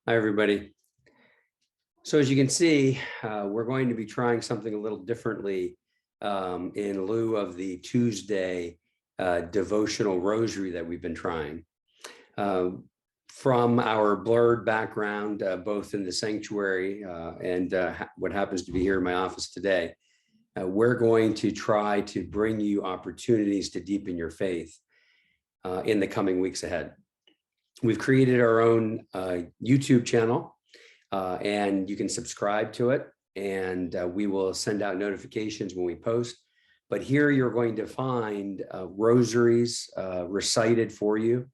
Hi, everybody. So as you can see, we're going to be trying something a little differently in lieu of the Tuesday devotional rosary that we've been trying. From our blurred background, both in the sanctuary and what happens to be here in my office today, we're going to try to bring you opportunities to deepen your faith in the coming weeks ahead. We've created our own YouTube channel, and you can subscribe to it, and we will send out notifications when we post. But here you're going to find rosaries recited for you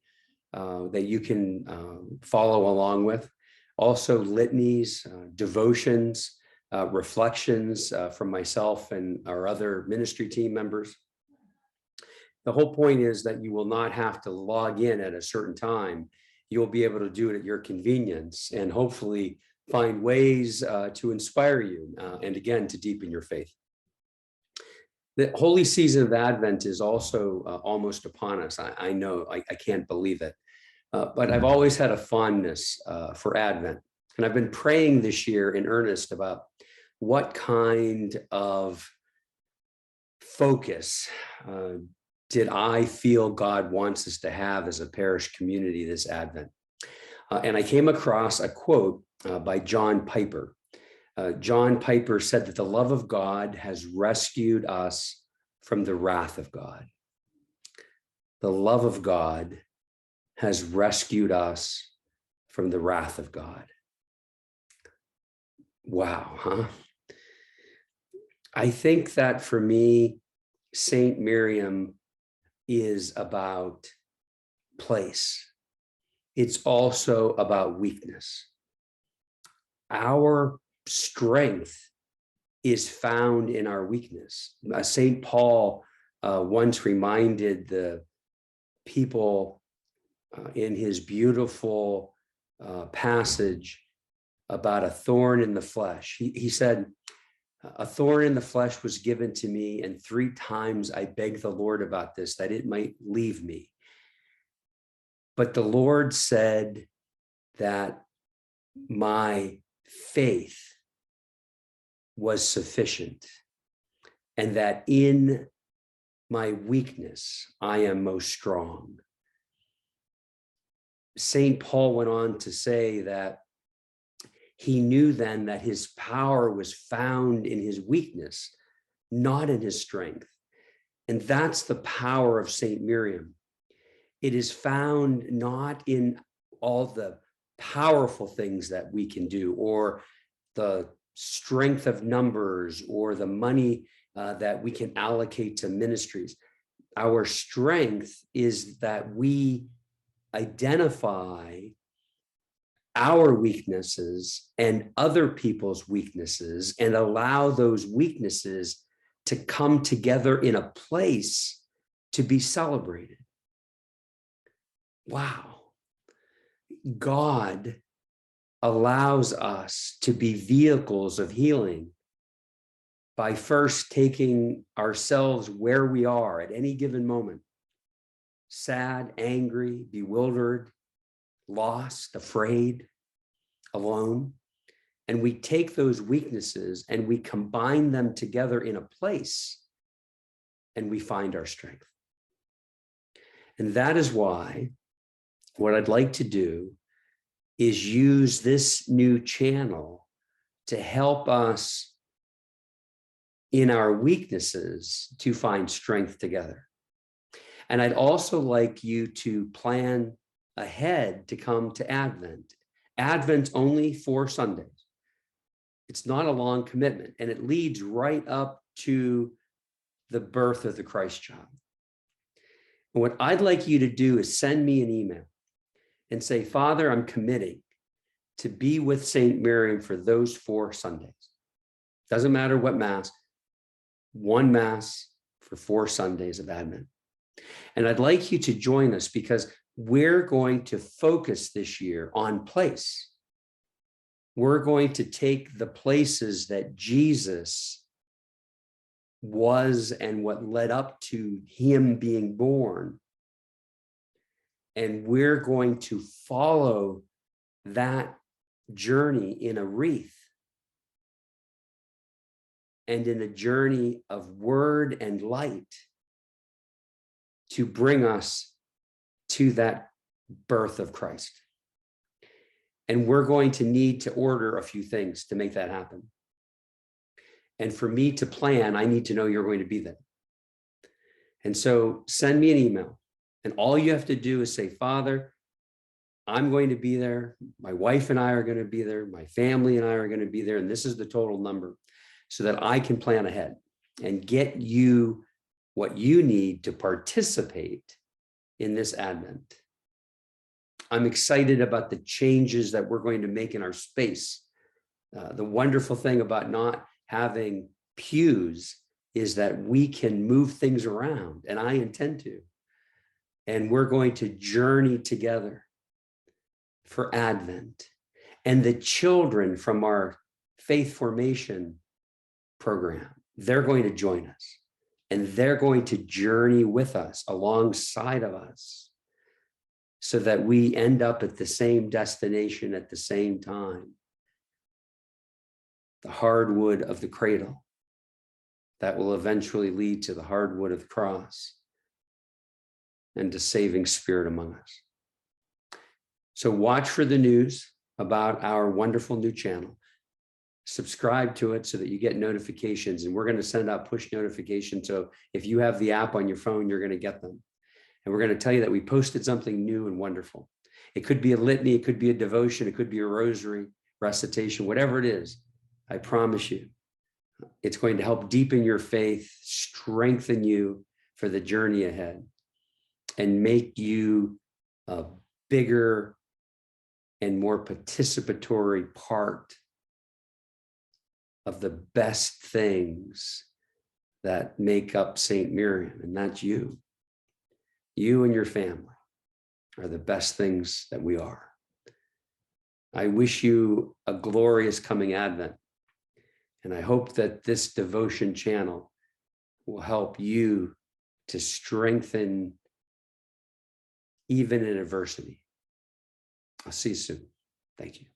that you can follow along with. Also litanies, devotions, reflections from myself and our other ministry team members. The whole point is that you will not have to log in at a certain time. You'll be able to do it at your convenience and hopefully find ways to inspire you and again, to deepen your faith. The holy season of Advent is also almost upon us. I know, I can't believe it, but I've always had a fondness for Advent. And I've been praying this year in earnest about what kind of focus did I feel God wants us to have as a parish community this Advent. And I came across a quote by John Piper. John Piper said that the love of God has rescued us from the wrath of God. The love of God has rescued us from the wrath of God. Wow, huh? I think that for me, Saint Miriam is about place. It's also about weakness. Our strength is found in our weakness. St. Paul once reminded the people in his beautiful passage about a thorn in the flesh. He said, "A thorn in the flesh was given to me, and 3 times I begged the Lord about this, that it might leave me. But the Lord said that my faith was sufficient, and that in my weakness, I am most strong." St. Paul went on to say that he knew then that his power was found in his weakness, not in his strength. And that's the power of St. Miriam. It is found not in all the powerful things that we can do, or the strength of numbers, or the money that we can allocate to ministries. Our strength is that we identify our weaknesses and other people's weaknesses and allow those weaknesses to come together in a place to be celebrated. Wow. God allows us to be vehicles of healing by first taking ourselves where we are at any given moment, sad, angry, bewildered, lost, afraid, alone. And we take those weaknesses and we combine them together in a place, and we find our strength. And that is why what I'd like to do is use this new channel to help us in our weaknesses to find strength together. And I'd also like you to plan ahead to come to Advent. Advent's only 4 Sundays. It's not a long commitment, and it leads right up to the birth of the Christ child. And what I'd like you to do is send me an email and say, "Father, I'm committing to be with St. Miriam for those 4 Sundays. Doesn't matter what Mass, 1 Mass for 4 Sundays of Advent." And I'd like you to join us, because we're going to focus this year on place. We're going to take the places that Jesus was and what led up to him being born. And we're going to follow that journey in a wreath and in a journey of word and light to bring us to that birth of Christ. And we're going to need to order a few things to make that happen. And for me to plan, I need to know you're going to be there. And so send me an email. And all you have to do is say, Father, I'm going to be there. My wife and I are going to be there. My family and I are going to be there. And this is the total number, so that I can plan ahead and get you what you need to participate in this Advent. I'm excited about the changes that we're going to make in our space. The wonderful thing about not having pews is that we can move things around, and I intend to. And we're going to journey together for Advent. And the children from our faith formation program, they're going to join us, and they're going to journey with us, alongside of us, so that we end up at the same destination at the same time. The hardwood of the cradle that will eventually lead to the hardwood of the cross and to saving spirit among us. So watch for the news about our wonderful new channel. Subscribe to it so that you get notifications, and we're going to send out push notifications. So if you have the app on your phone, you're going to get them. And we're going to tell you that we posted something new and wonderful. It could be a litany, it could be a devotion, it could be a rosary recitation, whatever it is. I promise you, it's going to help deepen your faith, strengthen you for the journey ahead, and make you a bigger and more participatory part of the best things that make up St. Miriam, and that's you. You and your family are the best things that we are. I wish you a glorious coming Advent, and I hope that this devotion channel will help you to strengthen even in adversity. I'll see you soon. Thank you.